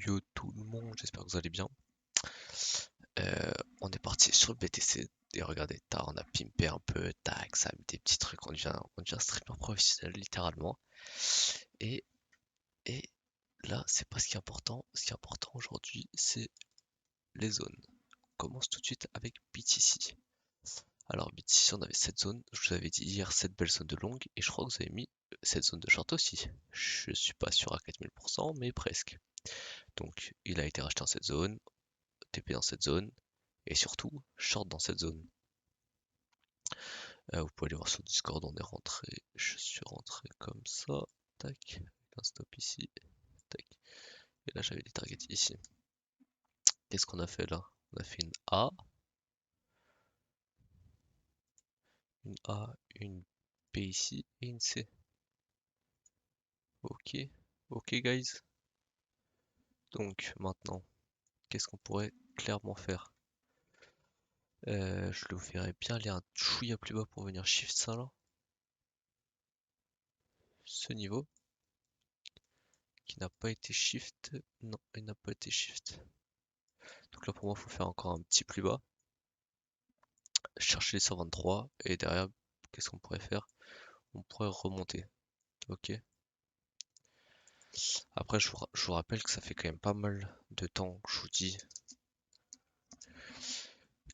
Yo tout le monde, j'espère que vous allez bien. On est parti sur le BTC et regardez, on a pimpé un peu, tac, ça a mis des petits trucs, on devient streamer professionnel littéralement. Et, et là, c'est pas ce qui est important. Ce qui est important aujourd'hui, c'est les zones. On commence tout de suite avec BTC. Alors BTC, on avait cette zone, je vous avais dit hier, cette belle zone de longue, et je crois que vous avez mis cette zone de short aussi. Je suis pas sûr à 4000%, mais presque. Donc il a été racheté en cette zone, TP dans cette zone, et surtout short dans cette zone. Vous pouvez aller voir sur Discord, on est rentré, je suis rentré comme ça, tac, avec un stop ici, tac, et là j'avais des targets ici. Qu'est-ce qu'on a fait là? On a fait une A, une B ici et une C. Ok, ok guys. Donc maintenant, qu'est-ce qu'on pourrait clairement faire? Je le verrais bien aller un chouïa plus bas pour venir shift ça là. Ce niveau qui n'a pas été shift. Non, il n'a pas été shift. Donc là pour moi il faut faire encore un petit plus bas. Chercher les 123 et derrière qu'est-ce qu'on pourrait faire? On pourrait remonter. Ok. Après je vous rappelle que ça fait quand même pas mal de temps que je vous dis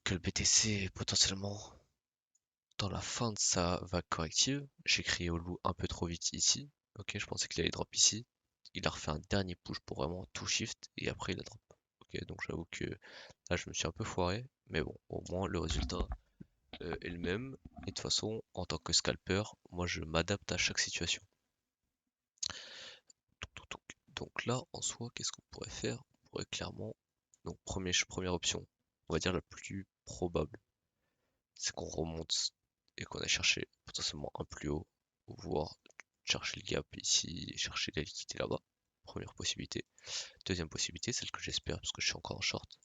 que le BTC est potentiellement dans la fin de sa vague corrective. J'ai crié au loup un peu trop vite ici. Ok, je pensais qu'il allait drop ici. Il a refait un dernier push pour vraiment tout shift et après il a drop. Ok, donc j'avoue que là je me suis un peu foiré, mais bon, au moins le résultat est le même. Et de toute façon, en tant que scalper, moi je m'adapte à chaque situation. Donc là, en soi, qu'est-ce qu'on pourrait faire? On pourrait clairement, donc première option, on va dire la plus probable, c'est qu'on remonte et qu'on a cherché potentiellement un plus haut, voire chercher le gap ici et chercher la liquidité là-bas. Première possibilité. Deuxième possibilité, celle que j'espère parce que je suis encore en short.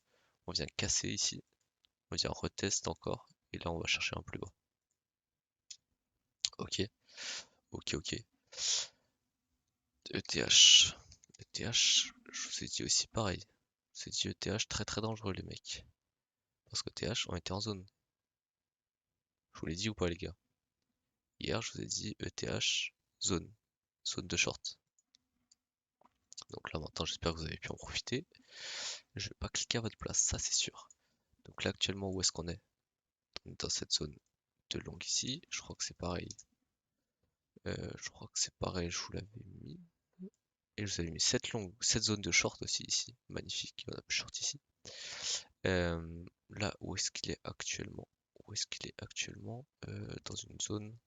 On vient casser ici, on vient retest encore, et là on va chercher un plus bas. Ok, ok. ETH. ETH, je vous ai dit aussi pareil. C'est dit ETH très dangereux les mecs. Parce que TH, on était en zone. Je vous l'ai dit ou pas les gars? Hier, je vous ai dit ETH, zone. Zone de short. Donc là maintenant, j'espère que vous avez pu en profiter. Je vais pas cliquer à votre place, ça c'est sûr. Donc là actuellement, où est-ce qu'on est? On est dans cette zone de longue ici. Je crois que c'est pareil. Je vous l'avais mis. Et je vous avais mis cette zone de short aussi ici. Magnifique, on a plus short ici. Là, où est-ce qu'il est actuellement? Où est-ce qu'il est actuellement? Dans une zone,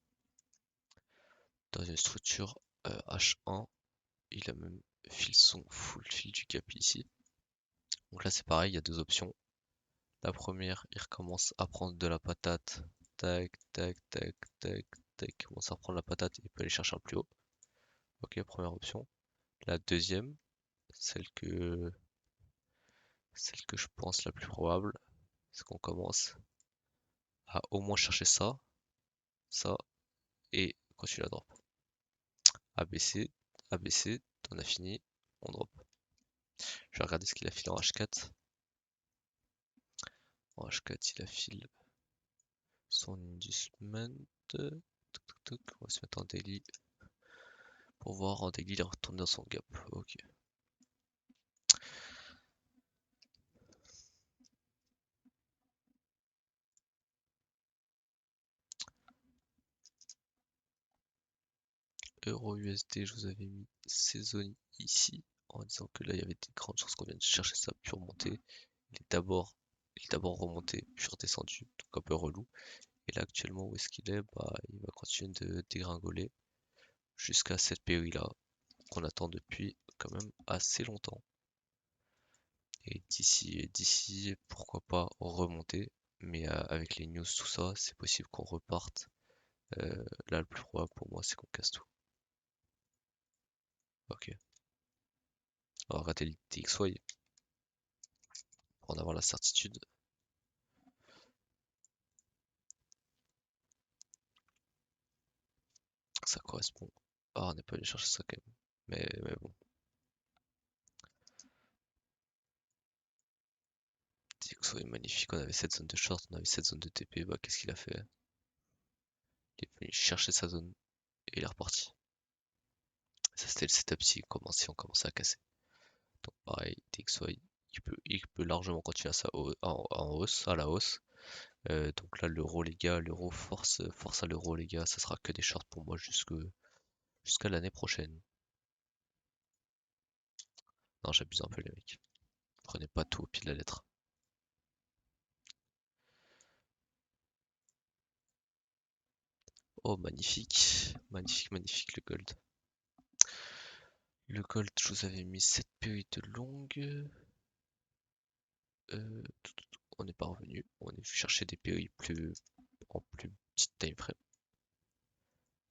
dans une structure H1. Il a même son full fil du cap ici. Donc là c'est pareil, il y a deux options. La première, il recommence à prendre de la patate. Tac, tac, tac, tac, tac. Il commence à prendre la patate et il peut aller chercher un plus haut. Ok, première option. La deuxième, celle que je pense la plus probable, c'est qu'on commence à au moins chercher ça, ça, et continuer à drop. ABC, ABC, on a fini, on drop. Je vais regarder ce qu'il a filé en H4. En H4, il a filé son inducement. On va se mettre en daily pour voir en daily il est retourné dans son gap. Ok. Euro USD, je vous avais mis ces zones ici en disant que là il y avait des grandes chances qu'on vienne chercher ça puis remonter. Il est d'abord remonté puis redescendu, donc un peu relou. Et là actuellement où est-ce qu'il est? Bah il va continuer de dégringoler jusqu'à cette POI là qu'on attend depuis quand même assez longtemps. Et d'ici, pourquoi pas remonter. Mais avec les news, tout ça, c'est possible qu'on reparte. Là, le plus probable pour moi, c'est qu'on casse tout. Ok. On va rater le TXY pour en avoir la certitude. Ça correspond. Ah, on n'est pas allé chercher ça quand même. Mais bon. soit magnifique, on avait cette zone de short, on avait cette zone de TP, bah qu'est-ce qu'il a fait? Il est venu chercher sa zone et il est reparti. Ça c'était le setup si on commençait à casser. Donc pareil, DXY, il peut largement continuer en hausse, à la hausse. Donc là l'euro les gars, l'euro force à l'euro les gars, ça sera que des shorts pour moi jusqu'à l'année prochaine. Non j'abuse un peu les mecs. Prenez pas tout au pied de la lettre. Oh magnifique, magnifique, magnifique le gold. Le gold, je vous avais mis 7 PE de longue. On n'est pas revenu. On est venu chercher des PE en plus petite time frame.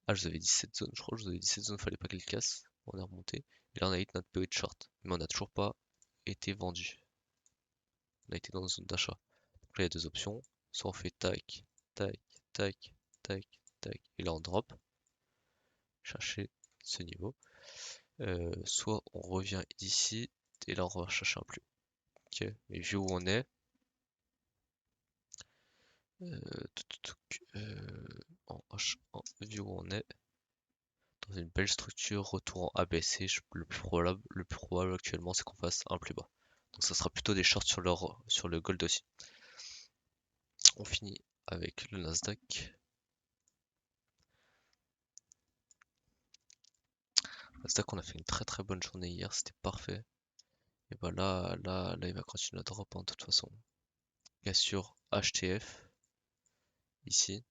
Ah, je vous avais dit cette zone, je crois que je vous avais dit cette zone, fallait pas qu'elle casse. On est remonté. Et là, on a hit notre PE de short. Mais on n'a toujours pas été vendu. On a été dans une zone d'achat. Donc là, il y a deux options. Soit on fait tac, tac, tac, tac, tac. Et là, on drop. Chercher ce niveau. Soit on revient ici. Et là, on va chercher un plus. Ok. Mais vu où on est, en H1, vu où on est, dans une belle structure, retour en ABC, le plus probable actuellement, c'est qu'on fasse un plus bas. Donc ça sera plutôt des shorts sur le gold aussi. On finit avec le Nasdaq. Nasdaq, on a fait une très très bonne journée hier, c'était parfait. Et bah là, il va continuer à drop de toute façon. Bien sûr, HTF ici,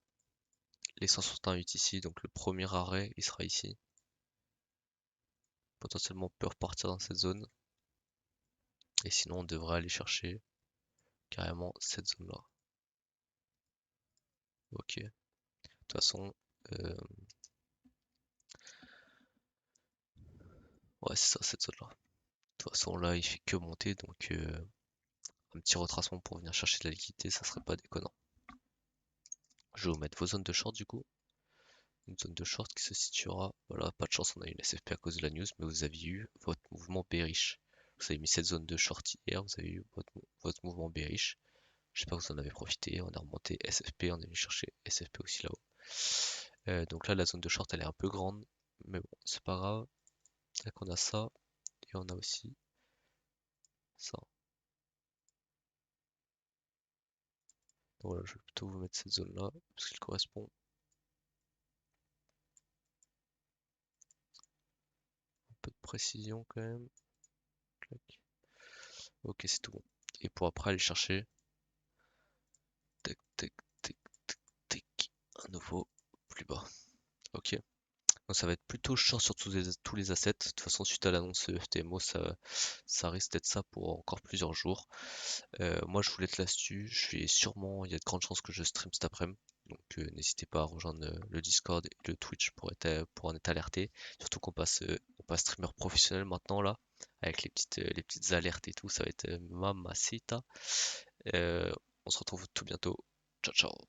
les 168 ici, donc le premier arrêt, il sera ici. Potentiellement, on peut repartir dans cette zone. Et sinon, on devrait aller chercher carrément cette zone-là. Ok. De toute façon, euh, ouais, c'est ça, cette zone-là. De toute façon, là, il fait que monter, donc un petit retracement pour venir chercher de la liquidité, ça serait pas déconnant. Je vais vous mettre vos zones de short du coup. Une zone de short qui se situera, voilà, pas de chance, on a eu une SFP à cause de la news, mais vous avez eu votre mouvement bearish. Vous avez mis cette zone de short hier, vous avez eu votre mouvement bearish. J'espère que vous en avez profité. On a remonté SFP, on est venu chercher SFP aussi là-haut. Donc là, la zone de short, elle est un peu grande, mais bon, c'est pas grave. Donc on a ça, et on a aussi ça. Donc voilà, je vais plutôt vous mettre cette zone-là, parce qu'elle correspond. Un peu de précision quand même. Clac. Ok, c'est tout bon. Et pour après aller chercher, tac, tac, tac, tac, tac, un nouveau plus bas. Ok. Donc ça va être plutôt short sur tous les assets. De toute façon, suite à l'annonce FTMO, ça risque d'être ça pour encore plusieurs jours. Moi, je vous laisse là-dessus. Il y a de grandes chances que je stream cet après-midi. Donc n'hésitez pas à rejoindre le Discord et le Twitch pour en être alerté. Surtout on passe streamer professionnel maintenant là, avec les petites alertes et tout. Ça va être mamacita. Euh, on se retrouve tout bientôt. Ciao ciao.